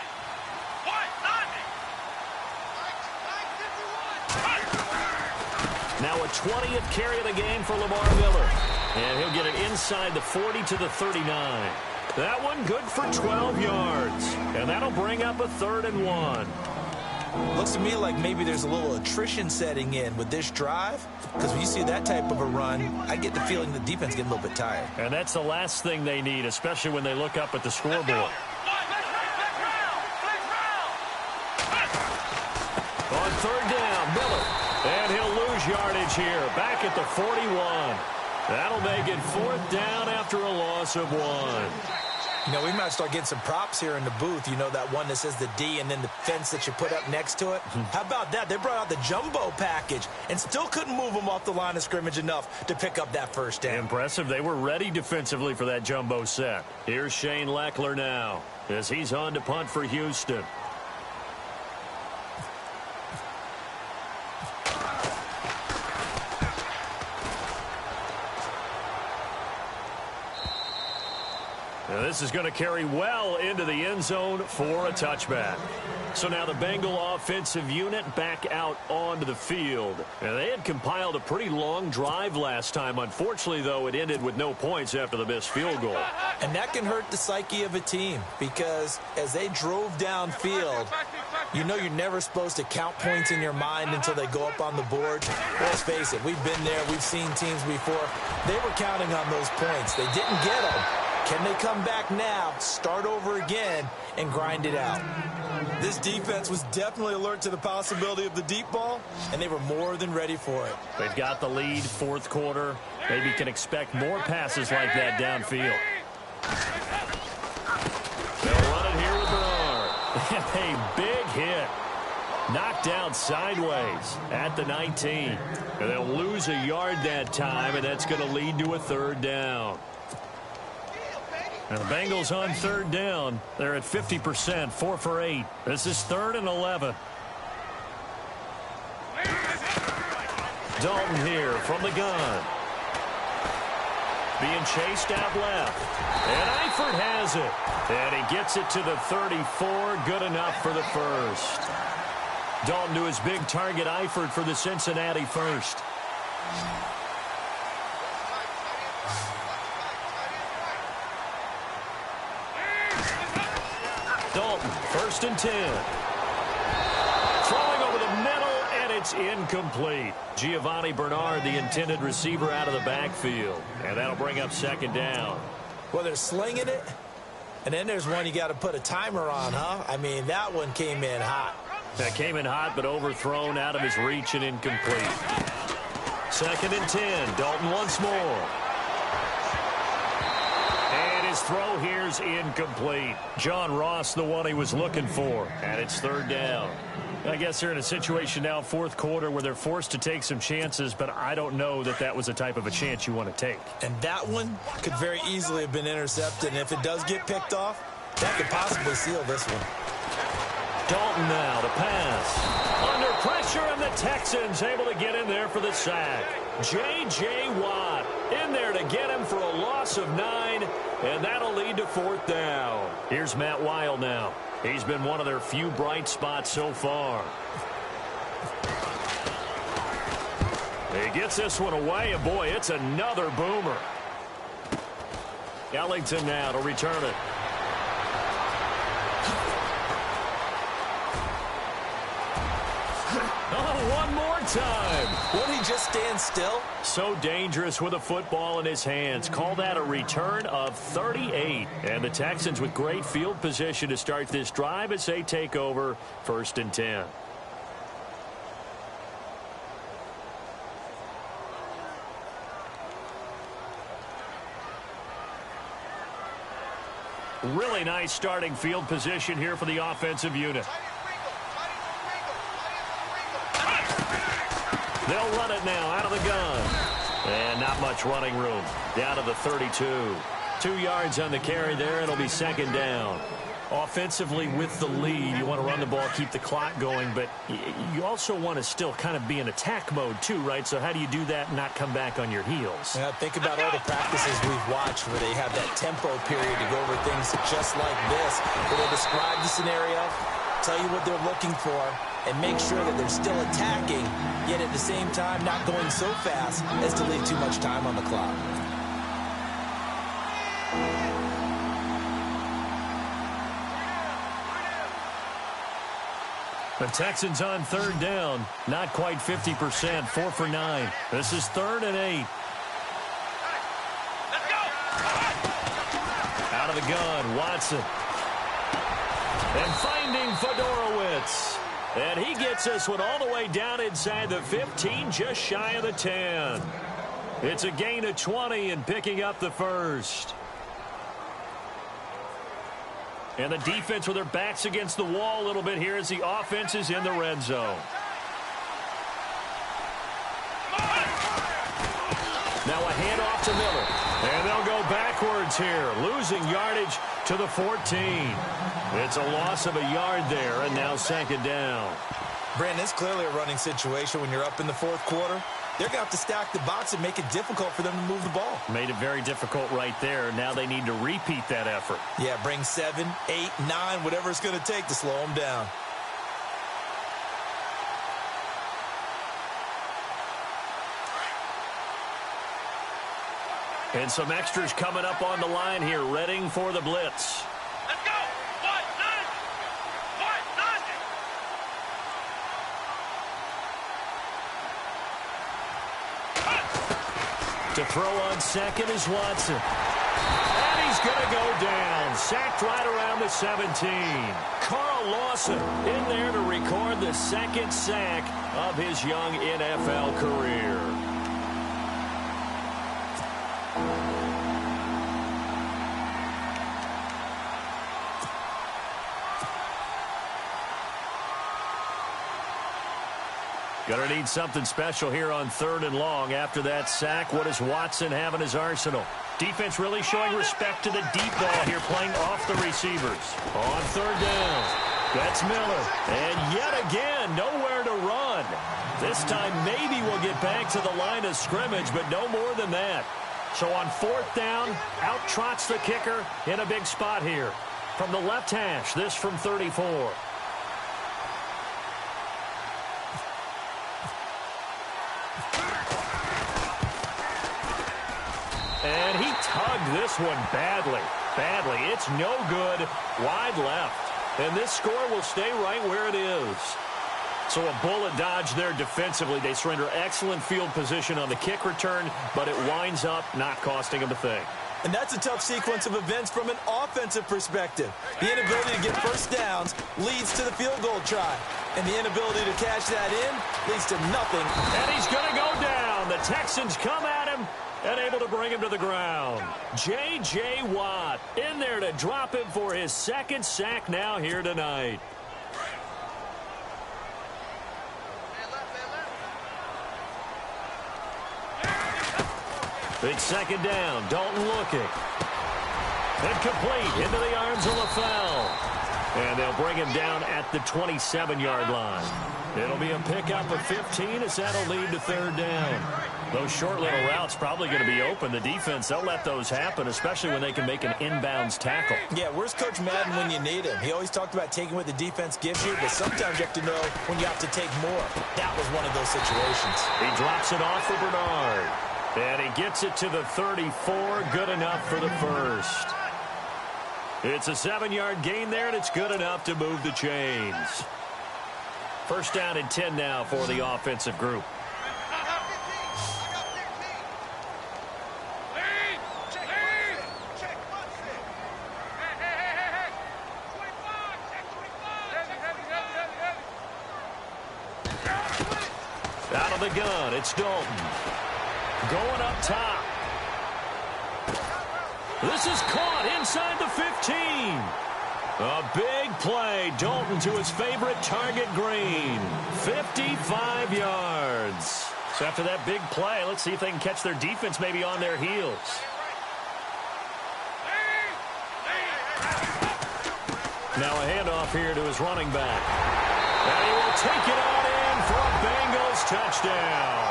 S1: Now a 20th carry of the game for Lamar Miller. And he'll get it inside the 40 to the 39. That one good for 12 yards. And that'll bring up a 3rd and 1.
S3: Looks to me like maybe there's a little attrition setting in with this drive, because when you see that type of a run, I get the feeling the defense getting a little bit tired.
S1: And that's the last thing they need, especially when they look up at the scoreboard. On 3rd down, Miller. And he'll lose yardage here, back at the 41. That'll make it 4th down after a loss of 1.
S3: You know, we might start getting some props here in the booth. You know, that one that says the D and then the fence that you put up next to it. How about that? They brought out the jumbo package and still couldn't move them off the line of scrimmage enough to pick up that 1st down.
S1: Impressive. They were ready defensively for that jumbo set. Here's Shane Leckler now as he's on to punt for Houston. Now this is going to carry well into the end zone for a touchback. So now the Bengal offensive unit back out onto the field. And they had compiled a pretty long drive last time. Unfortunately, though, it ended with no points after the missed field goal.
S3: And that can hurt the psyche of a team, because as they drove downfield, you know you're never supposed to count points in your mind until they go up on the board. Let's face it, we've been there. We've seen teams before. They were counting on those points. They didn't get them. Can they come back now, start over again, and grind it out? This defense was definitely alert to the possibility of the deep ball, and they were more than ready for it.
S1: They've got the lead, 4th quarter. Maybe can expect more passes like that downfield. They'll run it here with Bernard. And a big hit. Knocked out sideways at the 19. And they'll lose a yard that time, and that's going to lead to a 3rd down. And the Bengals on 3rd down. They're at 50%, 4 for 8. This is 3rd and 11. Dalton here from the gun. Being chased out left. And Eifert has it. And he gets it to the 34. Good enough for the 1st. Dalton to his big target, Eifert, for the Cincinnati 1st. Dalton, 1st and 10. Throwing over the middle, and it's incomplete. Giovanni Bernard, the intended receiver, out of the backfield. And that'll bring up 2nd down.
S3: Well, they're slinging it, and then there's one you got to put a timer on, huh? I mean, that one came in hot.
S1: That came in hot, but overthrown, out of his reach and incomplete. 2nd and 10. Dalton once more. His throw here's incomplete. John Ross, the one he was looking for. And it's 3rd down. I guess they're in a situation now, 4th quarter, where they're forced to take some chances, but I don't know that that was the type of a chance you want to take.
S3: And that one could very easily have been intercepted. And if it does get picked off, that could possibly seal this one.
S1: Dalton now to pass. Under pressure, and the Texans able to get in there for the sack. J.J. Watt in there to get him for a loss of 9, and that'll lead to 4th down. Here's Matt Weil now. He's been one of their few bright spots so far. He gets this one away, and boy, it's another boomer. Ellington now to return it. Oh, one more time.
S3: Won't he just stand still?
S1: So dangerous with a football in his hands. Call that a return of 38. And the Texans with great field position to start this drive as they take over 1st and 10. Really nice starting field position here for the offensive unit. They'll run it now out of the gun. And not much running room. Down to the 32. 2 yards on the carry there. It'll be 2nd down. Offensively with the lead, you want to run the ball, keep the clock going, but you also want to still kind of be in attack mode too, right? So how do you do that and not come back on your heels?
S3: Yeah, think about all the practices we've watched where they have that tempo period to go over things just like this, where they describe the scenario, tell you what they're looking for, and make sure that they're still attacking, yet at the same time not going so fast as to leave too much time on the clock.
S1: The Texans on third down. Not quite 50%. 4 for 9. This is 3rd and 8.
S2: Let's go.
S1: Out of the gun, Watson. And finding Fedorowicz. And he gets this one all the way down inside the 15, just shy of the 10. It's a gain of 20 and picking up the first. And the defense with their backs against the wall a little bit here as the offense is in the red zone. Now a handoff to Miller. And they'll go backwards here, losing yardage to the 14. It's a loss of a yard there, and now 2nd down.
S3: Brandon, it's clearly a running situation when you're up in the 4th quarter. They're going to have to stack the box and make it difficult for them to move the ball.
S1: Made it very difficult right there. Now they need to repeat that effort.
S3: Yeah, bring 7, 8, 9, whatever it's going to take to slow them down.
S1: And some extras coming up on the line here, readying for the blitz.
S2: Let's go.
S1: To throw on second is Watson. And he's going to go down. Sacked right around the 17. Carl Lawson in there to record the 2nd sack of his young NFL career. Going to need something special here on 3rd and long. After that sack, what does Watson have in his arsenal? Defense really showing respect to the deep ball here, playing off the receivers. On 3rd down, that's Miller. And yet again, nowhere to run. This time, maybe we'll get back to the line of scrimmage, but no more than that. So on 4th down, out trots the kicker in a big spot here. From the left hash, this from 34. And he tugged this one badly. It's no good. Wide left. And this score will stay right where it is. So a bullet dodge there defensively. They surrender excellent field position on the kick return, but it winds up not costing them a thing.
S3: And that's a tough sequence of events from an offensive perspective. The inability to get first downs leads to the field goal try. And the inability to cash that in leads to nothing.
S1: And he's going to go down. The Texans come at him and able to bring him to the ground. J.J. Watt in there to drop him for his 2nd sack now here tonight. Big 2nd down. Dalton looking. And complete into the arms of LaFell. And they'll bring him down at the 27-yard line. It'll be a pickup of 15 as that'll lead to 3rd down. Those short little routes probably going to be open. The defense, they'll let those happen, especially when they can make an inbounds tackle.
S3: Yeah, where's Coach Madden when you need him? He always talked about taking what the defense gives you, but sometimes you have to know when you have to take more. That was one of those situations.
S1: He drops it off for Bernard. And he gets it to the 34. Good enough for the first. It's a 7-yard gain there, and it's good enough to move the chains. 1st down and 10 now for the offensive group. Out of the gun, it's Dalton. Going up top. This is caught inside the 15. A big play. Dalton to his favorite target, Green. 55 yards. So after that big play, let's see if they can catch their defense maybe on their heels. Now a handoff here to his running back. And he will take it on in for a Bengals touchdown.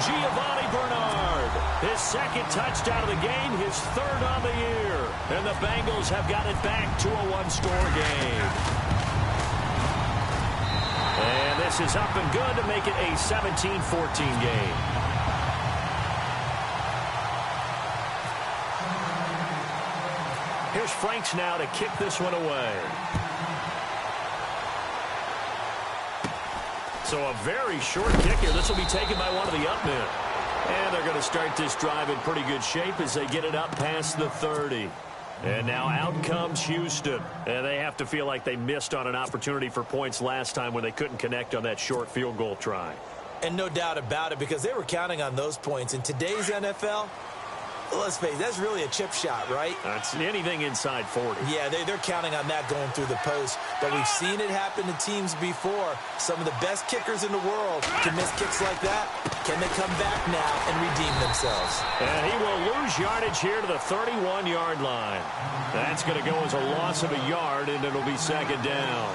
S1: Giovanni Bernard, his 2nd touchdown of the game, his 3rd on the year. And the Bengals have got it back to a 1-score game. And this is up and good to make it a 17-14 game. Here's Franks now to kick this one away. So a very short kick here. This will be taken by one of the up men. And they're going to start this drive in pretty good shape as they get it up past the 30. And now out comes Houston. And they have to feel like they missed on an opportunity for points last time when they couldn't connect on that short field goal try.
S3: And no doubt about it, because they were counting on those points. In today's NFL, let's face it, that's really a chip shot, right?
S1: That's anything inside 40.
S3: Yeah, they're counting on that going through the post. But we've seen it happen to teams before. Some of the best kickers in the world can miss kicks like that. Can they come back now and redeem themselves?
S1: And he will lose yardage here to the 31-yard line. That's going to go as a loss of a yard, and it'll be second down.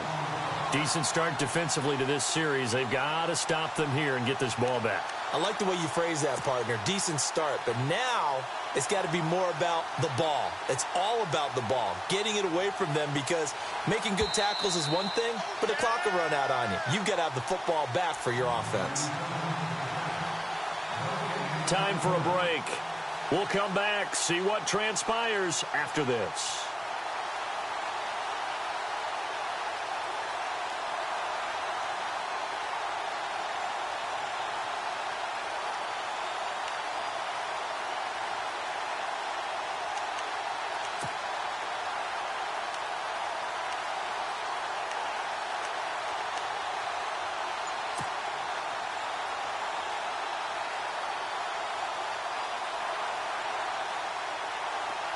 S1: Decent start defensively to this series. They've got to stop them here and get this ball back.
S3: I like the way you phrase that, partner. Decent start. But now it's got to be more about the ball. It's all about the ball. Getting it away from them, because making good tackles is one thing, but the clock will run out on you. You've got to have the football back for your offense.
S1: Time for a break. We'll come back, see what transpires after this.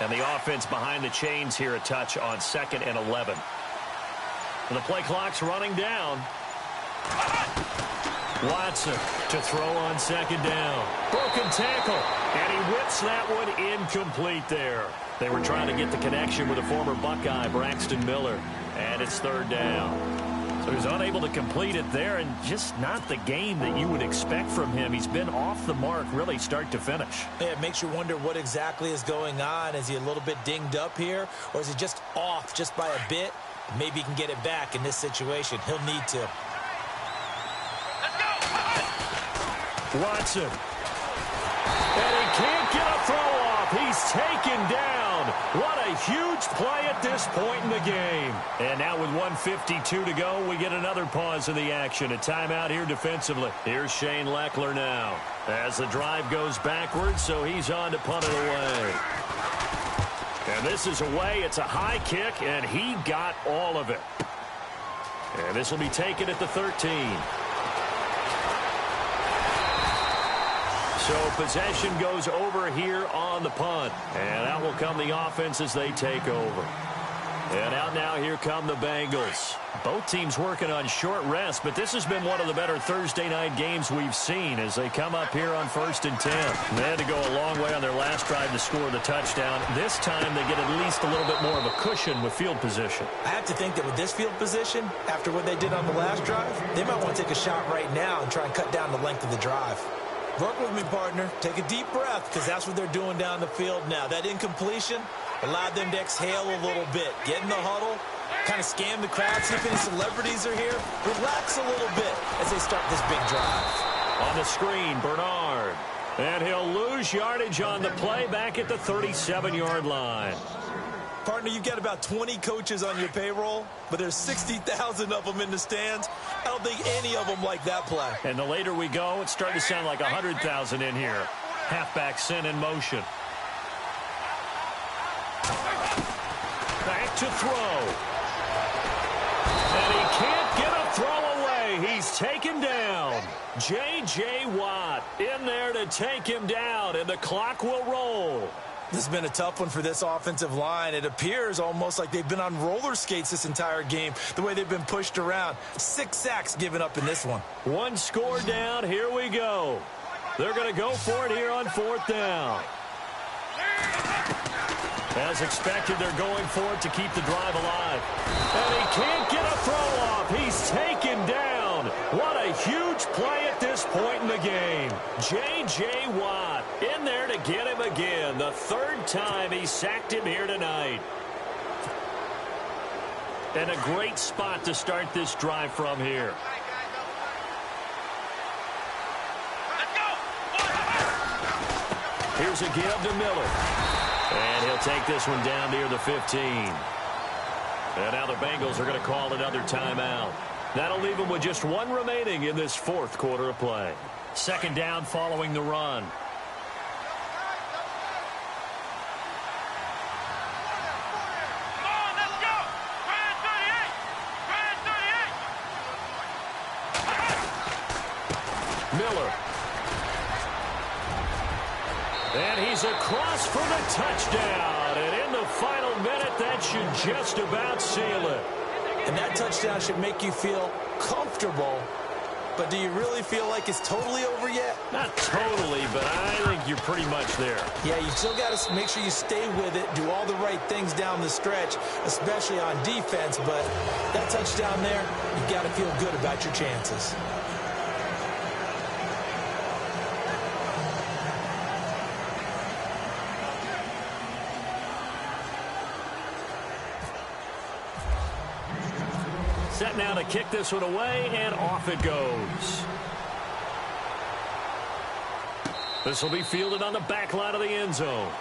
S1: And the offense behind the chains here a touch on 2nd and 11. And the play clock's running down. Watson to throw on 2nd down. Broken tackle. And he whips that one incomplete there. They were trying to get the connection with a former Buckeye, Braxton Miller. And it's 3rd down. So he's unable to complete it there, and just not the game that you would expect from him. He's been off the mark really start to finish.
S3: Yeah, it makes you wonder what exactly is going on. Is he a little bit dinged up here, or is he just off just by a bit? Maybe he can get it back in this situation. He'll need to.
S2: Let's go!
S1: Watson. And he can't get a throw off. He's taken down. What a huge play at this point in the game. And now with 1:52 to go, we get another pause in the action. A timeout here defensively. Here's Shane Leckler now as the drive goes backwards, so he's on to punt it away. And this is away. It's a high kick, and he got all of it. And this will be taken at the 13. So possession goes over here on the punt. And out will come the offense as they take over. And out now, here come the Bengals. Both teams working on short rest, but this has been one of the better Thursday night games we've seen as they come up here on 1st and 10. They had to go a long way on their last drive to score the touchdown. This time they get at least a little bit more of a cushion with field position.
S3: I have to think that with this field position, after what they did on the last drive, they might want to take a shot right now and try and cut down the length of the drive. Work with me, partner. Take a deep breath, because that's what they're doing down the field now. That incompletion allowed them to exhale a little bit. Get in the huddle, kind of scan the crowd, see if any celebrities are here. Relax a little bit as they start this big drive.
S1: On the screen, Bernard. And he'll lose yardage on the play back at the 37-yard line.
S3: Partner, you've got about 20 coaches on your payroll, but there's 60,000 of them in the stands. I don't think any of them like that play.
S1: And the later we go, it's starting to sound like 100,000 in here. Halfback sent in motion. Back to throw. And he can't get a throw away. He's taken down. J.J. Watt in there to take him down, and the clock will roll.
S3: This has been a tough one for this offensive line. It appears almost like they've been on roller skates this entire game, the way they've been pushed around. 6 sacks given up in this one.
S1: One score down. Here we go. They're going to go for it here on 4th down. As expected, they're going for it to keep the drive alive. And he can't get a throw off. He's taken down. What a huge play at this point in the game. J.J. Watt in there to get him again. The 3rd time he sacked him here tonight. And a great spot to start this drive from here. Here's a give to Miller. And he'll take this one down near the 15. And now the Bengals are going to call another timeout. That'll leave them with just one remaining in this fourth quarter of play. Second down following the run.
S2: Come on, let's go. Try it, 38. Try it, 38.
S1: Miller. And he's across for the touchdown. And in the final minute, that should just about seal it.
S3: And that touchdown should make you feel comfortable. But do you really feel like it's totally over yet?
S1: Not totally, but I think you're pretty much there.
S3: Yeah, you still got to make sure you stay with it, do all the right things down the stretch, especially on defense. But that touchdown there, you got to feel good about your chances.
S1: Set now to kick this one away, and off it goes. This will be fielded on the back line of the end zone.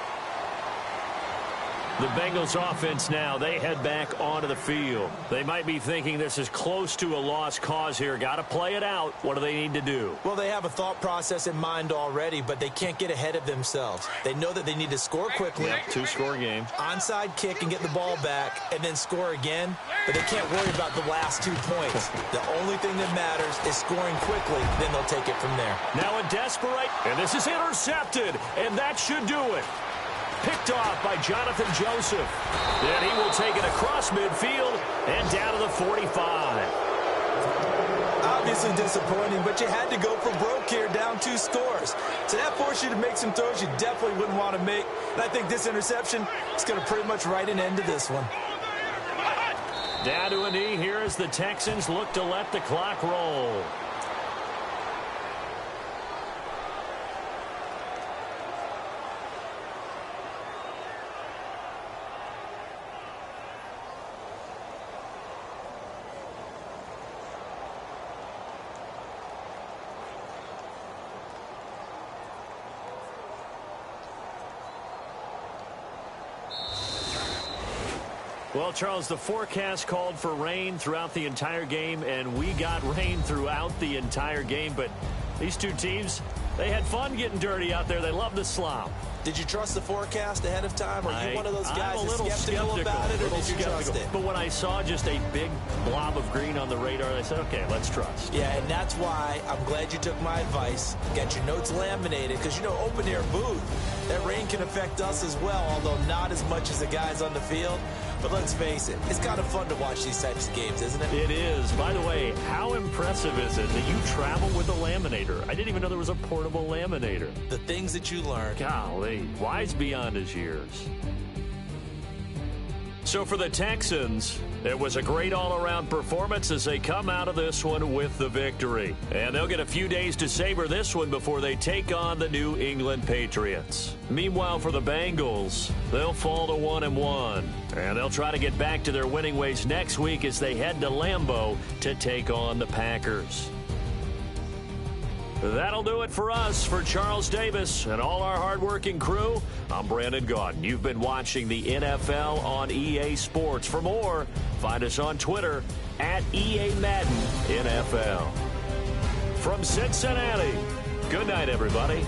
S1: The Bengals offense now, they head back onto the field. They might be thinking this is close to a lost cause here. Got to play it out. What do they need to do?
S3: Well, they have a thought process in mind already, but they can't get ahead of themselves. They know that they need to score quickly.
S1: Yep, two-score game.
S3: Onside kick and get the ball back and then score again, but they can't worry about the last 2 points. The only thing that matters is scoring quickly, then they'll take it from there.
S1: Now a desperate, and this is intercepted, and that should do it. Picked off by Jonathan Joseph. Then he will take it across midfield and down to the 45.
S3: Obviously disappointing, but you had to go for broke here, down 2 scores. So that forced you to make some throws you definitely wouldn't want to make. And I think this interception is going to pretty much write an end to this one.
S1: Down to a knee here as the Texans look to let the clock roll. Well, Charles, the forecast called for rain throughout the entire game, and we got rain throughout the entire game. But these two teams, they had fun getting dirty out there. They love the slop.
S3: Did you trust the forecast ahead of time? Are you one of those guys
S1: I'm a little
S3: skeptical about it, or did you trust it?
S1: But when I saw just a big blob of green on the radar, I said, okay, let's trust.
S3: Yeah, and that's why I'm glad you took my advice. Got your notes laminated, because, you know, open-air booth, that rain can affect us as well, although not as much as the guys on the field. But let's face it, it's kind of fun to watch these types of games, isn't it?
S1: It is. By the way, how impressive is it that you travel with a laminator? I didn't even know there was a portable laminator.
S3: The things that you learn.
S1: Golly, wise beyond his years. So for the Texans, it was a great all-around performance as they come out of this one with the victory. And they'll get a few days to savor this one before they take on the New England Patriots. Meanwhile, for the Bengals, they'll fall to 1-1. And they'll try to get back to their winning ways next week as they head to Lambeau to take on the Packers. That'll do it for us. For Charles Davis and all our hardworking crew, I'm Brandon Gaudin. You've been watching the NFL on EA Sports. For more, find us on Twitter at EA Madden NFL. From Cincinnati, good night, everybody.